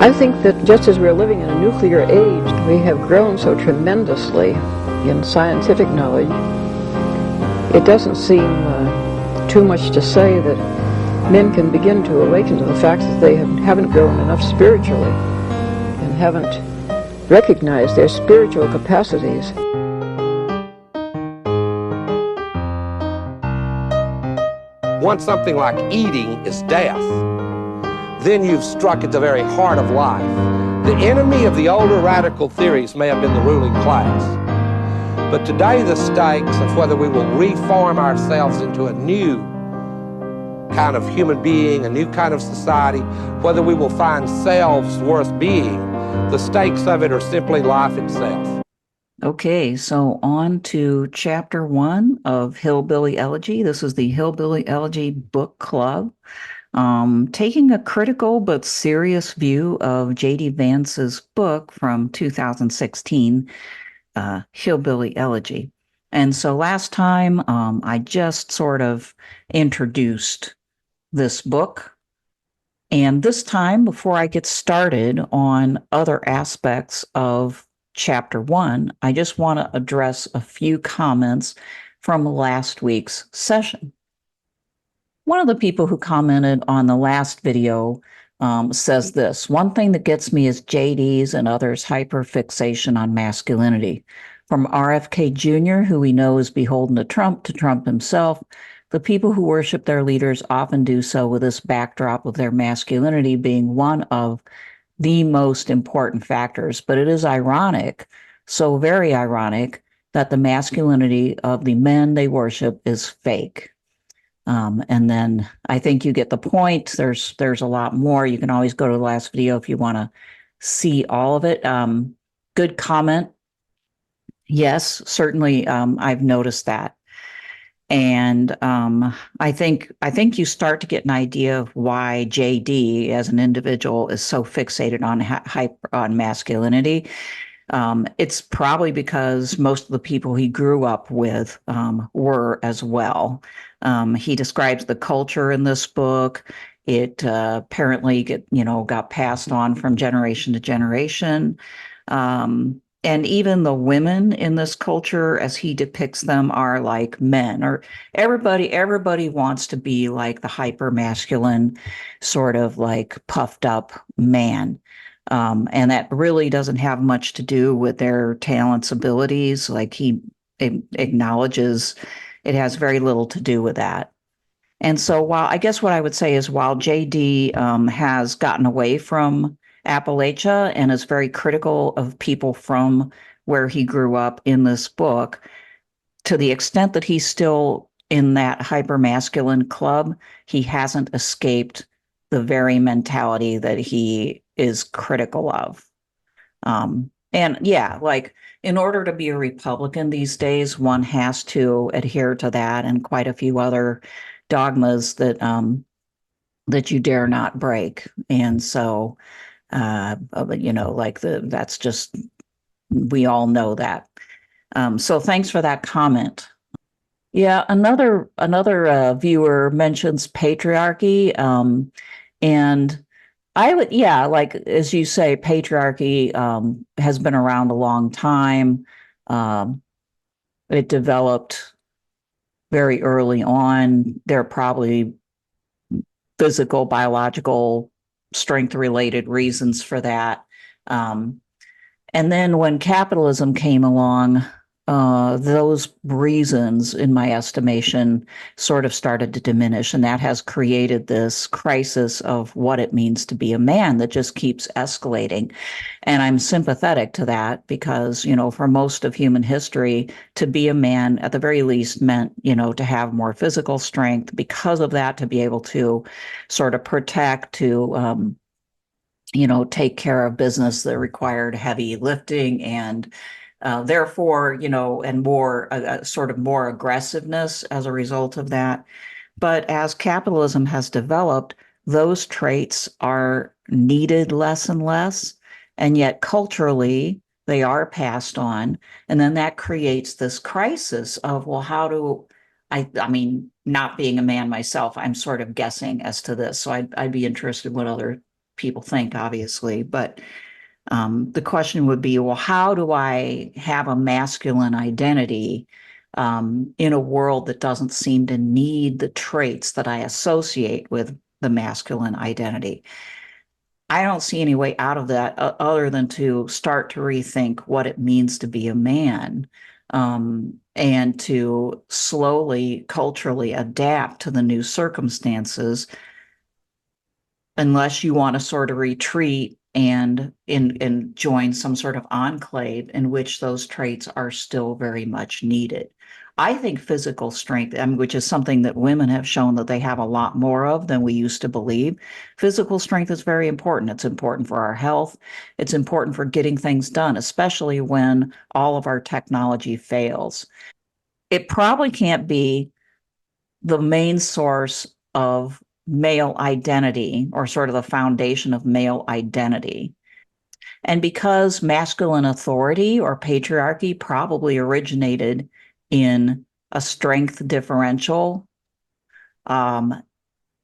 I think that just as we're living in a nuclear age, we have grown so tremendously in scientific knowledge. It doesn't seem too much to say that men can begin to awaken to the fact that they haven't grown enough spiritually and haven't recognized their spiritual capacities. Once something like eating is death, then you've struck at the very heart of life. The enemy of the older radical theories may have been the ruling class, but today the stakes of whether we will reform ourselves into a new kind of human being, a new kind of society, whether we will find selves worth being, the stakes of it are simply life itself. Okay, so on to Chapter 1 of Hillbilly Elegy. This is the Hillbilly Elegy Book Club, taking a critical but serious view of J.D. Vance's book from 2016, Hillbilly Elegy. And so last time, I just sort of introduced this book. And this time, before I get started on other aspects of Chapter 1, I just want to address a few comments from last week's session. One of the people who commented on the last video says this: one thing that gets me is JD's and others' hyperfixation on masculinity. From RFK Jr., who we know is beholden to Trump himself, the people who worship their leaders often do so with this backdrop of their masculinity being one of the most important factors. But it is ironic, so very ironic, that the masculinity of the men they worship is fake. And then I think you get the point. There's a lot more. You can always go to the last video if you want to see all of it. Good comment. Yes, certainly. I've noticed that. And I think you start to get an idea of why JD as an individual is so fixated on masculinity. It's probably because most of the people he grew up with were as well. He describes the culture in this book. It apparently got passed on from generation to generation. And even the women in this culture, as he depicts them, are like men, or everybody wants to be like the hyper masculine, sort of like puffed up man. And that really doesn't have much to do with their talents, abilities. Like he acknowledges it has very little to do with that. And so while I guess what I would say is while JD has gotten away from Appalachia and is very critical of people from where he grew up in this book, to the extent that he's still in that hypermasculine club, he hasn't escaped the very mentality that he is critical of. And yeah, like in order to be a Republican these days, one has to adhere to that and quite a few other dogmas that you dare not break. And so that's just, we all know that. So thanks for that comment. Yeah, another viewer mentions patriarchy, and I would, like as you say, patriarchy has been around a long time. It developed very early on. There are probably physical, biological, strength-related reasons for that. And then when capitalism came along, those reasons, in my estimation, sort of started to diminish, and that has created this crisis of what it means to be a man that just keeps escalating. And I'm sympathetic to that because, for most of human history, to be a man at the very least meant, to have more physical strength. Because of that, to be able to sort of protect, to take care of business that required heavy lifting and therefore, and more sort of more aggressiveness as a result of that. But as capitalism has developed, those traits are needed less and less. And yet culturally, they are passed on. And then that creates this crisis of, well, how do I mean, not being a man myself, I'm sort of guessing as to this. So I'd be interested what other people think, obviously, but the question would be, well, how do I have a masculine identity in a world that doesn't seem to need the traits that I associate with the masculine identity? I don't see any way out of that other than to start to rethink what it means to be a man, and to slowly culturally adapt to the new circumstances, unless you want to sort of retreat and join some sort of enclave in which those traits are still very much needed. I think physical strength, which is something that women have shown that they have a lot more of than we used to believe. Physical strength is very important. It's important for our health. It's important for getting things done, especially when all of our technology fails. It probably can't be the main source of male identity, or sort of the foundation of male identity. And because masculine authority or patriarchy probably originated in a strength differential,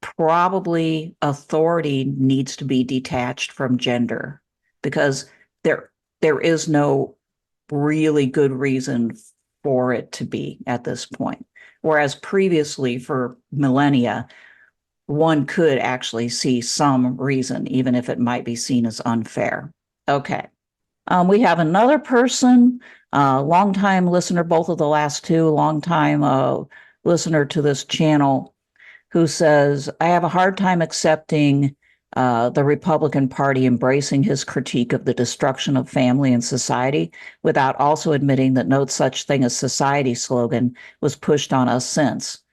probably authority needs to be detached from gender, because there is no really good reason for it to be at this point. Whereas previously, for millennia, one could actually see some reason, even if it might be seen as unfair. Okay. We have another person, longtime listener, both of the last two, longtime listener to this channel, who says, I have a hard time accepting the Republican Party embracing his critique of the destruction of family and society without also admitting that no such thing as society slogan was pushed on us since.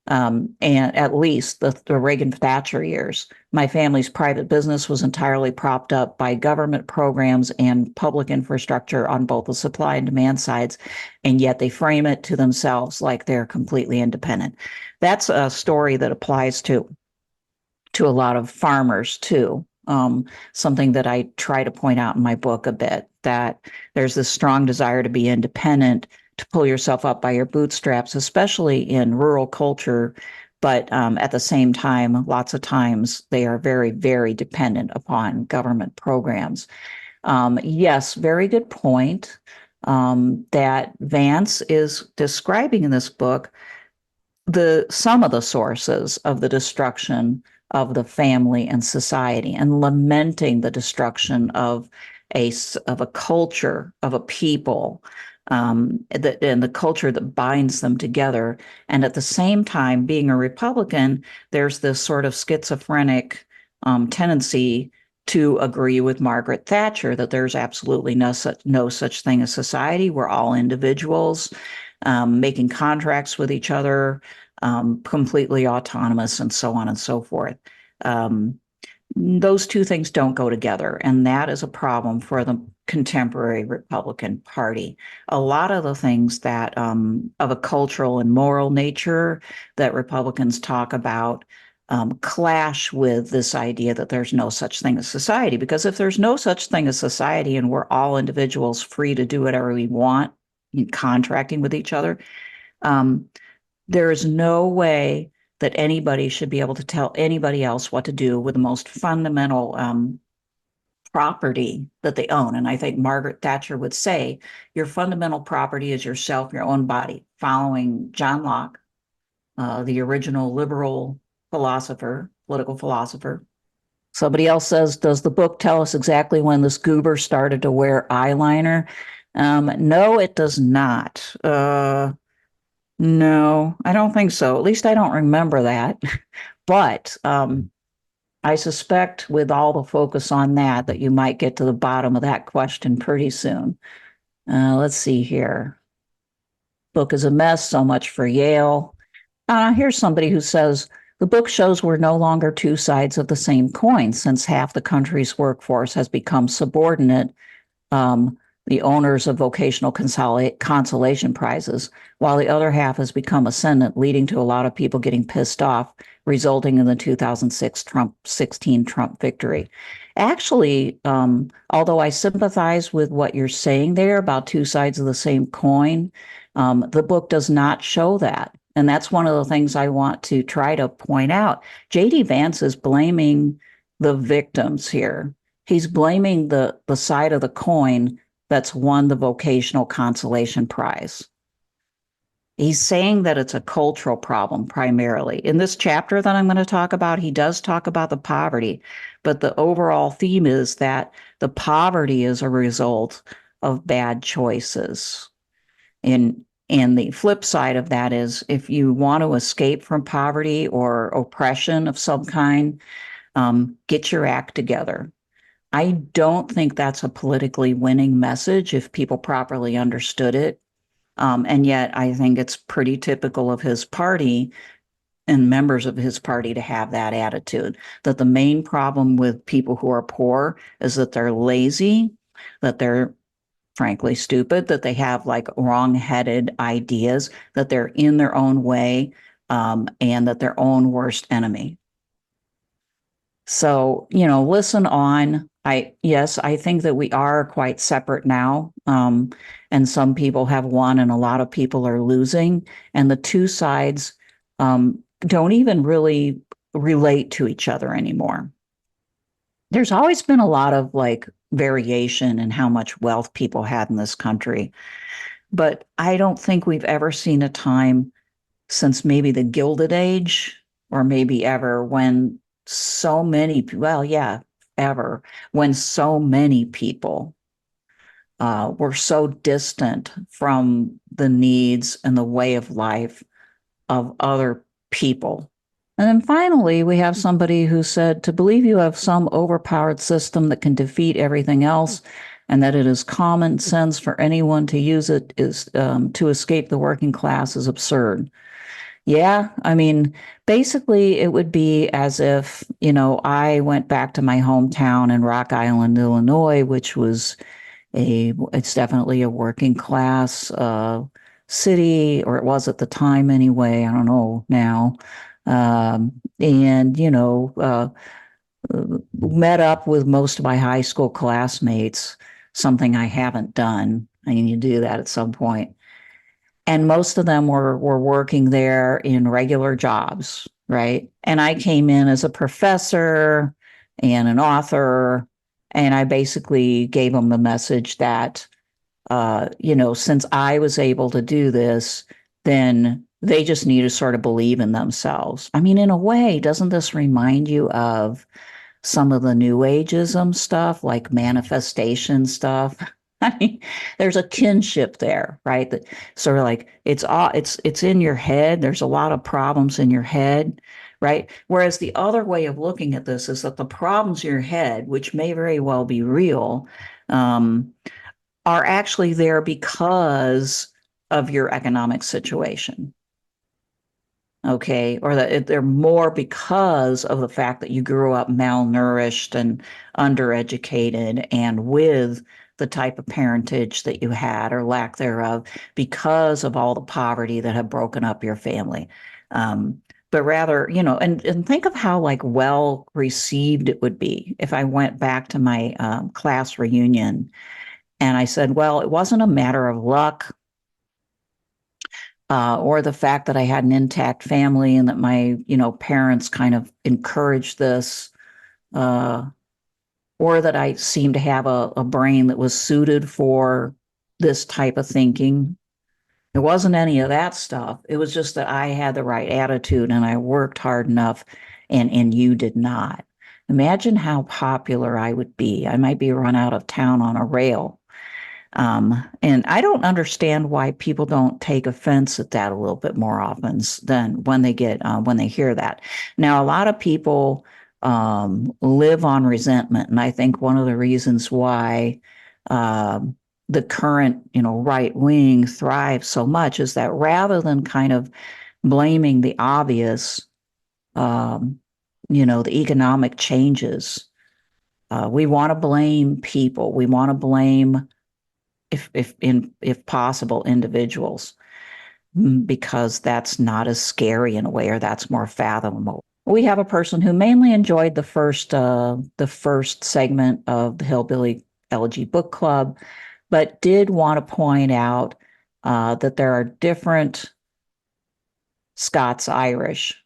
And at least the Reagan-Thatcher years. My family's private business was entirely propped up by government programs and public infrastructure on both the supply and demand sides, and yet they frame it to themselves like they're completely independent. That's a story that applies to a lot of farmers too. Something that I try to point out in my book a bit, that there's this strong desire to be independent, to pull yourself up by your bootstraps, especially in rural culture. But at the same time, lots of times they are very, very dependent upon government programs. Yes, very good point that Vance is describing in this book some of the sources of the destruction of the family and society, and lamenting the destruction of a culture, of a people, and the culture that binds them together. And at the same time, being a Republican, there's this sort of schizophrenic tendency to agree with Margaret Thatcher that there's absolutely no such thing as society. We're all individuals, making contracts with each other, completely autonomous, and so on and so forth. Those two things don't go together, and that is a problem for the contemporary Republican Party. A lot of the things that of a cultural and moral nature that Republicans talk about clash with this idea that there's no such thing as society. Because if there's no such thing as society and we're all individuals free to do whatever we want, contracting with each other, there is no way that anybody should be able to tell anybody else what to do with the most fundamental property that they own. And I think Margaret Thatcher would say, your fundamental property is yourself, your own body, following John Locke, the original liberal philosopher, political philosopher. Somebody else says, does the book tell us exactly when this goober started to wear eyeliner? No, it does not. No, I don't think so. At least I don't remember that. But I suspect with all the focus on that you might get to the bottom of that question pretty soon. Let's see here. Book is a mess, so much for Yale. Here's somebody who says, the book shows we're no longer two sides of the same coin, since half the country's workforce has become subordinate, the owners of vocational consolation prizes, while the other half has become ascendant, leading to a lot of people getting pissed off, resulting in the 2016 Trump victory. Actually, although I sympathize with what you're saying there about two sides of the same coin, the book does not show that. And that's one of the things I want to try to point out. J.D. Vance is blaming the victims here. He's blaming the side of the coin that's won the vocational consolation prize. He's saying that it's a cultural problem primarily. In this chapter that I'm going to talk about, he does talk about the poverty, but the overall theme is that the poverty is a result of bad choices. And the flip side of that is if you want to escape from poverty or oppression of some kind, get your act together. I don't think that's a politically winning message if people properly understood it. And yet I think it's pretty typical of his party and members of his party to have that attitude, that the main problem with people who are poor is that they're lazy, that they're frankly stupid, that they have like wrong-headed ideas, that they're in their own way, and that their own worst enemy. So, listen on. I think that we are quite separate now. And some people have won and a lot of people are losing. And the two sides don't even really relate to each other anymore. There's always been a lot of like variation in how much wealth people had in this country. But I don't think we've ever seen a time since maybe the Gilded Age or maybe ever when so many, well, yeah, ever, when so many people were so distant from the needs and the way of life of other people. And then finally, we have somebody who said, to believe you have some overpowered system that can defeat everything else and that it is common sense for anyone to use it is to escape the working class is absurd. Yeah, I mean, basically, it would be as if, I went back to my hometown in Rock Island, Illinois, which was it's definitely a working class city, or it was at the time anyway. I don't know now. And, met up with most of my high school classmates, something I haven't done. I need to do that at some point. And most of them were working there in regular jobs, right? And I came in as a professor and an author, and I basically gave them the message that, since I was able to do this, then they just need to sort of believe in themselves. I mean, in a way, doesn't this remind you of some of the New Ageism stuff, like manifestation stuff? I mean, there's a kinship there, right? That sort of like it's in your head. There's a lot of problems in your head, right? Whereas the other way of looking at this is that the problems in your head, which may very well be real, are actually there because of your economic situation. Okay, or that they're more because of the fact that you grew up malnourished and undereducated and with the type of parentage that you had or lack thereof because of all the poverty that had broken up your family. But rather, and think of how like well received it would be if I went back to my class reunion and I said, well, it wasn't a matter of luck or the fact that I had an intact family and that my, parents kind of encouraged this, or that I seemed to have a brain that was suited for this type of thinking. It wasn't any of that stuff. It was just that I had the right attitude and I worked hard enough and you did not. Imagine how popular I would be. I might be run out of town on a rail. And I don't understand why people don't take offense at that a little bit more often than when they hear that. Now, a lot of people live on resentment, and I think one of the reasons why the current, right wing thrives so much is that rather than kind of blaming the obvious, the economic changes, we want to blame people. We want to blame if possible, individuals, because that's not as scary in a way, or that's more fathomable. We have a person who mainly enjoyed the first segment of the Hillbilly Elegy Book Club, but did want to point out that there are different Scots-Irish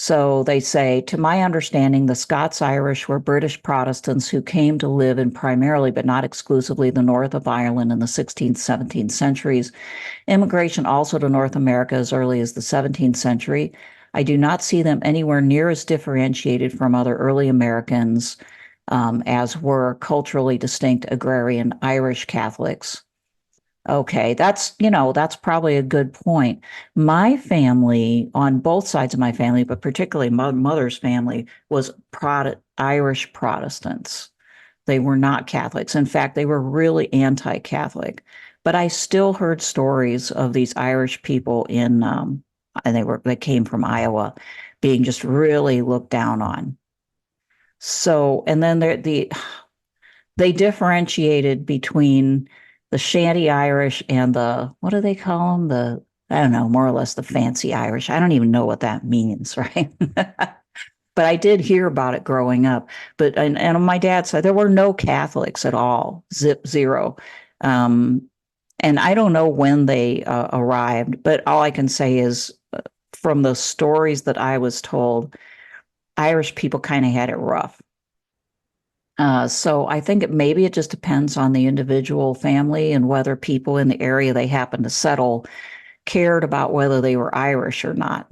So they say, to my understanding, the Scots-Irish were British Protestants who came to live in primarily, but not exclusively, the north of Ireland in the 16th, 17th centuries. Immigration also to North America as early as the 17th century. I do not see them anywhere near as differentiated from other early Americans as were culturally distinct agrarian Irish Catholics. Okay, that's probably a good point. My family, on both sides of my family, but particularly my mother's family, was Irish Protestants. They were not Catholics. In fact, they were really anti-Catholic. But I still heard stories of these Irish people and they came from Iowa, being just really looked down on. So, and then they differentiated between the shanty Irish and what do they call them? I don't know, more or less the fancy Irish. I don't even know what that means, right? But I did hear about it growing up. And on my dad's side, there were no Catholics at all, zero. And I don't know when they arrived, but all I can say is from the stories that I was told, Irish people kind of had it rough. So I think maybe it just depends on the individual family and whether people in the area they happen to settle cared about whether they were Irish or not.